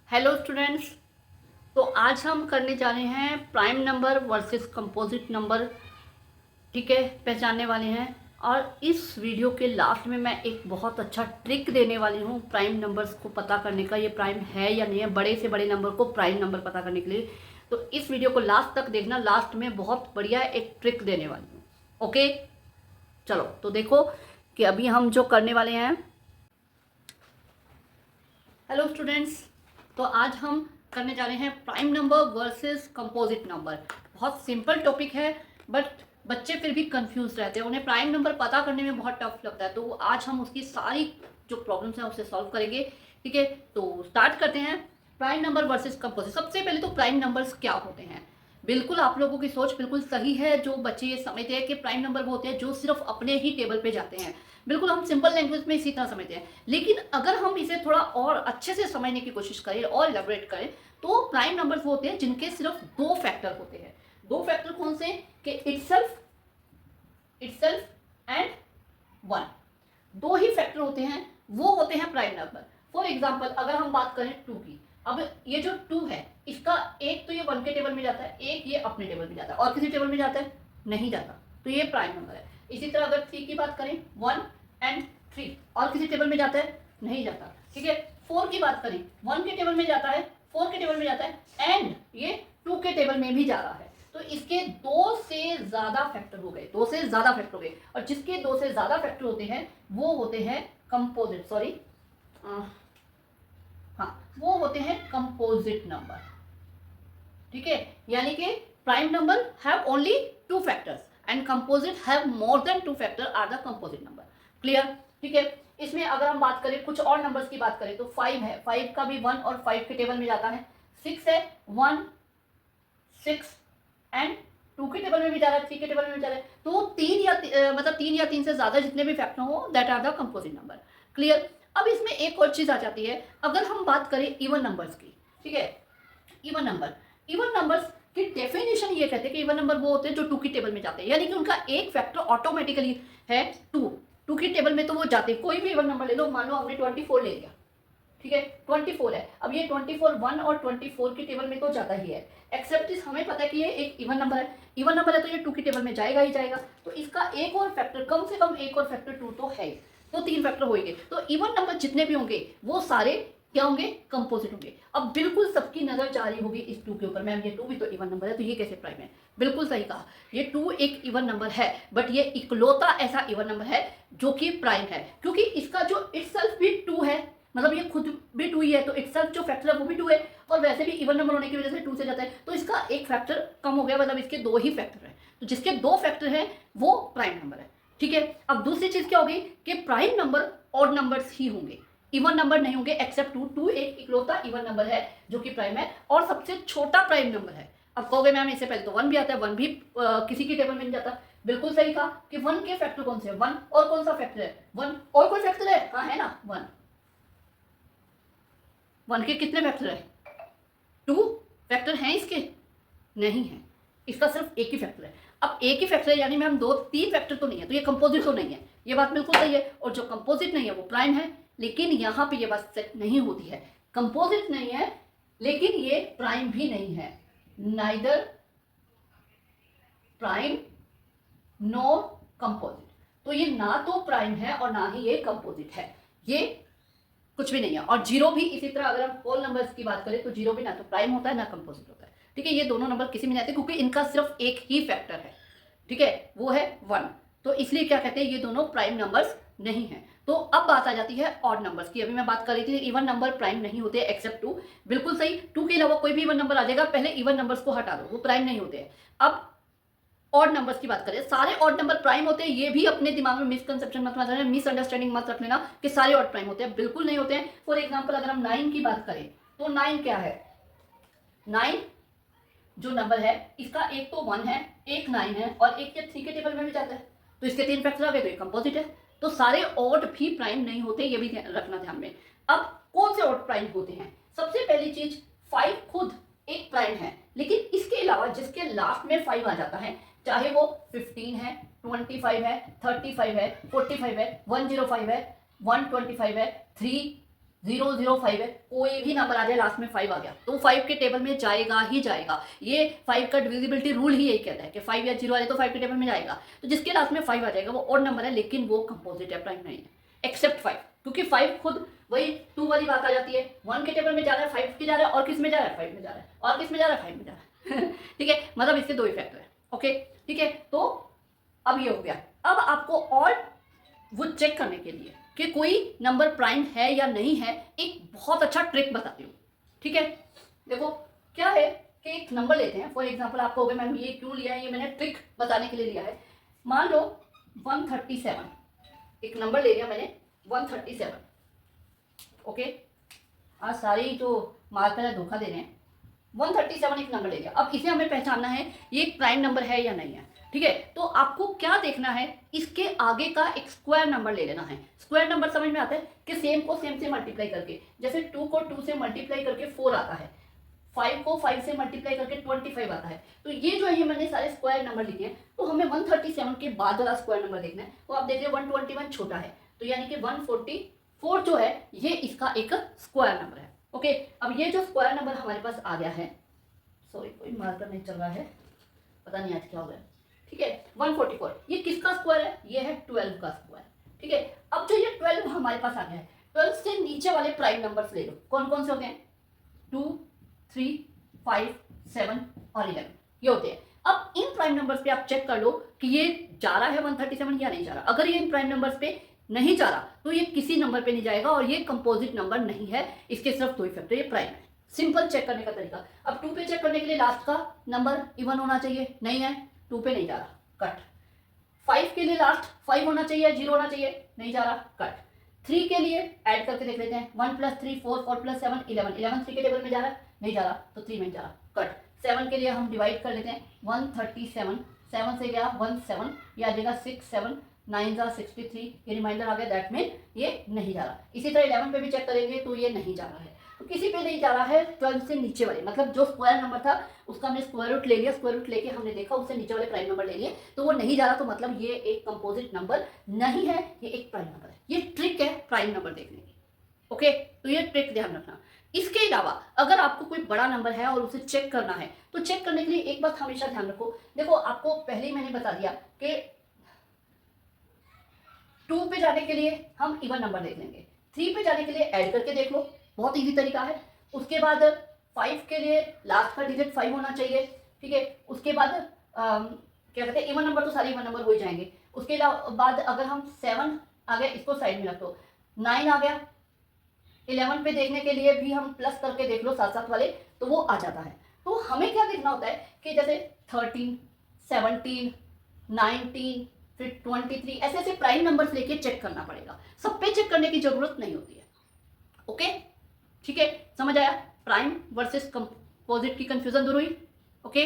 Hello students. तो आज हम करने जा रहे हैं prime number versus composite number. ठीक है, पहचानने वाले हैं। और इस वीडियो के लास्ट में मैं एक बहुत अच्छा ट्रिक देने वाली हूँ प्राइम नंबर्स को पता करने का, ये प्राइम है या नहीं है, बड़े से बड़े नंबर को प्राइम नंबर पता करने के लिए। तो इस वीडियो को लास्ट तक देखना, लास्ट में बहुत बढ़िया एक ट्रिक देने वाली हूँ। ओके, चलो तो देखो कि अभी हम जो करने वाले हैं। हेलो स्टूडेंट्स, तो आज हम करने जा रहे हैं prime number versus composite number. बहुत सिंपल टॉपिक है, बट बच्चे फिर भी कंफ्यूज रहते हैं, उन्हें प्राइम नंबर पता करने में बहुत टफ लगता है। तो आज हम उसकी सारी जो प्रॉब्लम्स हैं उसे सॉल्व करेंगे। ठीक है, तो स्टार्ट करते हैं। Prime number versus composite. सबसे पहले तो प्राइम नंबर्स क्या होते हैं। बिल्कुल आप लोगों की सोच बिल्कुल सही है, जो बच्चे ये समझते हैं कि प्राइम नंबर वो होते हैं जो सिर्फ अपने ही टेबल पे जाते हैं। बिल्कुल हम सिंपल लैंग्वेज में इसी तरह समझते हैं, लेकिन अगर हम इसे थोड़ा और अच्छे से समझने की कोशिश करें और एलैबोरेट करें तो प्राइम नंबर्स वो होते हैं जिनके सिर्फ दो फैक्टर होते हैं। दो फैक्टर कौन से? कि इटसेल्फ एंड वन। दो ही फैक्टर होते हैं, वो होते हैं प्राइम नंबर। फॉर एग्जाम्पल अगर हम बात करें टू की, अब ये जो टू है इसका एक तो ये वन के टेबल में जाता है, एक ये अपने टेबल में जाता है, और किसी टेबल में जाता है? नहीं जाता, तो ये प्राइम नंबर है। इसी तरह अगर थ्री की बात करें, वन एंड थ्री, और किसी टेबल में जाता है? नहीं जाता। ठीक है, फोर की बात करें, वन के टेबल में जाता है, फोर के टेबल में जाता है, एंड ये टू के टेबल में भी जा रहा है। तो इसके दो से ज्यादा फैक्टर हो गए, दो से ज्यादा फैक्टर हो गए, और जिसके दो से ज्यादा फैक्टर होते हैं वो होते हैं कंपोजिट, सॉरी हाँ, वो होते हैं कंपोजिट नंबर। ठीक है, यानी कि prime number have only two factors and composite have more than two factor are the composite number. Clear? ठीक है, इसमें अगर हम बात करें कुछ और नंबर्स की बात करें तो फाइव है, फाइव का भी वन और फाइव के टेबल में जाता है। सिक्स है, वन सिक्स एंड टू के टेबल में भी जा रहा है, थ्री के टेबल में भी जा रहा है। तो तीन या तीन से ज्यादा जितने भी फैक्टर हो that are the composite number. Clear? अब इसमें एक और चीज आ जाती है, अगर हम बात करें इवन नंबर्स की। ठीक है, इवन नंबर्स की डेफिनेशन ये कहते हैं कि इवन नंबर वो होते हैं जो टू की टेबल में जाते हैं, यानी कि उनका एक फैक्टर ऑटोमेटिकली है टू। टू की टेबल में तो वो जाते हैं, कोई भी इवन नंबर ले लो, मान लो हमने 24 ले लिया। ठीक है, 24 है, अब ये 24 वन और 24 की टेबल में तो जाता ही है, एक्सेप्ट इस हमें पता है कि ये एक इवन नंबर है। इवन नंबर है तो ये टू की टेबल में जाएगा ही जाएगा, तो इसका एक और फैक्टर, कम से कम एक और फैक्टर टू तो है, तो तीन फैक्टर होंगे। तो इवन नंबर जितने भी होंगे वो सारे क्या होंगे? कंपोजिट होंगे। अब बिल्कुल सबकी नजर जा रही होगी इस टू के ऊपर, मैम ये टू भी तो इवन नंबर है, तो ये कैसे प्राइम है? बिल्कुल सही कहा, ये टू एक इवन नंबर है, बट ये इकलौता ऐसा इवन नंबर है जो कि प्राइम है, क्योंकि इसका जो इटसेल्फ भी टू है, मतलब ये खुद भी टू ही है, तो इटसेल्फ जो फैक्टर है वो भी टू है, और वैसे भी इवन नंबर होने की वजह से टू से जाता है, तो इसका एक फैक्टर कम हो गया, मतलब इसके दो ही फैक्टर है, तो जिसके दो फैक्टर है वो प्राइम नंबर है। ठीक है, अब दूसरी चीज क्या होगी कि प्राइम नंबर ऑड नंबर्स ही होंगे, इवन नंबर नहीं होंगे, एक्सेप्ट टू। टू एक इकलौता इवन नंबर है जो कि प्राइम है और सबसे छोटा प्राइम नंबर है। अब कहोगे मैम इससे पहले तो वन भी आता है, वन भी किसी की टेबल में नहीं जाता। बिल्कुल सही कहा कि वन के फैक्टर कौन से है? वन, और कौन सा फैक्टर है? वन, और कोई फैक्टर है? हाँ है ना, वन। वन के कितने फैक्टर है? टू फैक्टर हैं इसके? नहीं है, इसका सिर्फ एक ही फैक्टर है। अब एक ही फैक्टर है यानी मैम दो तीन फैक्टर तो नहीं है, तो ये कंपोजिट तो नहीं है, ये बात बिल्कुल सही है। और जो कंपोजिट नहीं है वो प्राइम है, लेकिन यहां पे ये बात सेट नहीं होती है, कंपोजिट नहीं है लेकिन ये प्राइम भी नहीं है, नाइदर प्राइम नो कंपोजिट। तो ये ना तो प्राइम है और ना ही ये कंपोजिट है, ये कुछ भी नहीं है। और जीरो भी इसी तरह, अगर हम होल नंबर्स की बात करें तो जीरो भी ना तो प्राइम होता है ना कंपोजिट होता है। ठीक है, ये दोनों नंबर किसी में नहीं आते क्योंकि इनका सिर्फ एक ही फैक्टर है। ठीक है, वो है वन, तो इसलिए क्या कहते हैं, ये दोनों प्राइम नंबर्स नहीं है। तो अब बात आ जाती है ऑड नंबर्स की। अभी मैं बात कर रही थी इवन नंबर प्राइम नहीं होते एक्सेप्ट टू, बिल्कुल सही, टू के अलावा कोई भी इवन नंबर आ जाएगा, पहले इवन नंबर्स को हटा दो, वो प्राइम नहीं होते हैं। अब ऑड नंबर्स की बात करें, सारे ऑड नंबर प्राइम होते हैं, ये भी अपने दिमाग में मिसकंसेप्शन मत रखना, मिसअंडरस्टैंडिंग मत रख लेना कि सारे ऑड प्राइम होते हैं, बिल्कुल नहीं होते हैं। फॉर एग्जांपल अगर हम नाइन की बात करें तो नाइन क्या है? नाइन जो नंबर है इसका एक तो वन है, एक नाइन है, और एक ये थ्री के टेबल में भी जाता है, तो इसके तीन फैक्टर आ गए, तो ये कंपोजिट है। तो सारे ऑड भी प्राइम नहीं होते, ये भी रखना ध्यान में। अब कौन से ऑड प्राइम होते हैं? सबसे पहली चीज, फाइव खुद एक प्राइम है, लेकिन इसके अलावा जिसके लास्ट में फाइव आ जाता है, चाहे वो 15 है, 25 है, 35 है, 45 है, 105 है, 125 है, 3 005 है, कोई भी नंबर आ जाए लास्ट में 5 आ गया तो 5 के टेबल में जाएगा ही जाएगा। ये 5 का डिविजिबिलिटी रूल ही यही कहता है कि 5 या 0 आ जाए तो 5 के टेबल में जाएगा। तो जिसके लास्ट में 5 आ जाएगा वो ऑड नंबर है, लेकिन वो कंपोजिट है, प्राइम नहीं है, एक्सेप्ट 5, क्योंकि 5 खुद वही 2 वाली बात आ जाती है, 1 के टेबल में जा रहा है, 5 के जा रहा है, और किस में जा रहा है, 5 में जा रहा है, और किस में जा रहा है, 5 में जा रहा है। ठीक है, मतलब इसके दो ही फैक्टर है। ओके, ठीक है, तो अब ये हो गया। अब आपको और वो चेक करने के लिए कि कोई नंबर प्राइम है या नहीं है, एक बहुत अच्छा ट्रिक बताती हूँ। ठीक है, देखो क्या है कि एक नंबर लेते हैं, फॉर एग्जांपल आपको हो गया मैम ये क्यों लिया है, ये मैंने ट्रिक बताने के लिए लिया है। मान लो 137, एक नंबर ले लिया मैंने 137। ओके, आज सारे जो मार्कर है धोखा दे रहे हैं। 137 एक नंबर ले लिया, अब इसे हमें पहचानना है ये एक प्राइम नंबर है या नहीं है। ठीक है, तो आपको क्या देखना है, इसके आगे का एक स्क्वायर नंबर ले लेना है। स्क्वायर नंबर समझ में आता है कि सेम को सेम से मल्टीप्लाई करके, जैसे 2 को 2 से मल्टीप्लाई करके 4 आता है, 5 को 5 से मल्टीप्लाई करके 25 आता है। तो ये जो है ये मैंने सारे स्क्वायर नंबर लिखे हैं। तो हमें 137 के बाद वाला स्क्वायर नंबर देखना है। तो आप देख रहे हो 121 छोटा है, तो यानी कि 144 जो है ये इसका एक स्क्वायर नंबर है। ओके, अब ये जो स्क्वायर नंबर हमारे पास आ गया है, सॉरी कोई मार्कर नहीं चल रहा है, पता नहीं आज क्या हो गया। ठीक है, 144 ये किसका स्क्वायर है, ये है 12 का स्क्वायर। ठीक है, अब जो ये 12 हमारे पास आ गया है, 12 से नीचे वाले प्राइम नंबर्स ले लो, कौन कौन से होते हैं, 2, 3, 5, 7 और 11 ये होते हैं। अब इन प्राइम नंबर्स पे आप चेक कर लो कि ये जा रहा है 137 या नहीं जा रहा। अगर ये इन प्राइम नंबर्स पे नहीं जा रहा तो ये किसी नंबर पे नहीं जाएगा और ये कंपोजिट नंबर नहीं है, इसके सिर्फ दो ही फैक्टर, ये प्राइम है। सिंपल चेक करने का तरीका। अब 2 पे चेक करने के लिए लास्ट का नंबर इवन होना चाहिए, नहीं है 2 पे नहीं जा रहा, कट। 5 के लिए लास्ट 5 होना चाहिए, 0 होना चाहिए, नहीं जा रहा, कट। 3 के लिए ऐड करके देख लेते हैं, 1 + 3 4, 4 + 7 11, 11 3 के टेबल में जा रहा है, नहीं जा रहा, तो 3 में जा रहा, कट। 7 के लिए हम डिवाइड कर लेते हैं, 137, 7 से गया 1 7, ये आ जाएगा 6 7 9 × 63, ये रिमाइंडर आ गया, दैट मीन ये नहीं जा रहा। इसी तरह 11 पे भी चेक करेंगे तो ये नहीं जा रहा है, तो किसी पे नहीं जा रहा है 12 से नीचे वाले, मतलब जो स्क्वायर नंबर था उसका हमने स्क्वायर रूट ले लिया, स्क्वायर रूट लेके हमने देखा उससे नीचे वाले प्राइम नंबर ले लिए, तो वो नहीं जा रहा, तो मतलब ये एक कंपोजिट नंबर नहीं है, ये एक प्राइम नंबर है। ये ट्रिक है प्राइम नंबर देखने की। ओके, तो ये ट्रिक ध्यान रखना। इसके अलावा अगर आपको कोई बड़ा नंबर है और उसे चेक करना है, तो चेक करने के लिए एक बात हमेशा ध्यान रखो। देखो आपको पहले ही मैंने बता दिया कि 2 पे जाने के लिए हम इवन नंबर देख लेंगे, 3 पे जाने के लिए ऐड करके देख लो, बहुत इजी तरीका है। उसके बाद 5 के लिए लास्ट का डिजिट 5 होना चाहिए। ठीक है, उसके बाद क्या कहते हैं, इवन नंबर तो सारे इवन नंबर हो ही जाएंगे। उसके बाद अगर हम 7 आ गया, इसको साइड में रख दो, 9 आ गया, 11 पे देखने के लिए भी हम प्लस करके देख लो साथ साथ वाले, तो वो आ जाता है। तो हमें क्या देखना होता है कि जैसे 13, 17, 19, फिर 23, ऐसे ऐसे प्राइम नंबर्स लेके चेक करना पड़ेगा, सब पे चेक करने की जरूरत नहीं होती है। ओके, ठीक है, समझ आया, prime versus composite key confusion दूर हुई। ओके।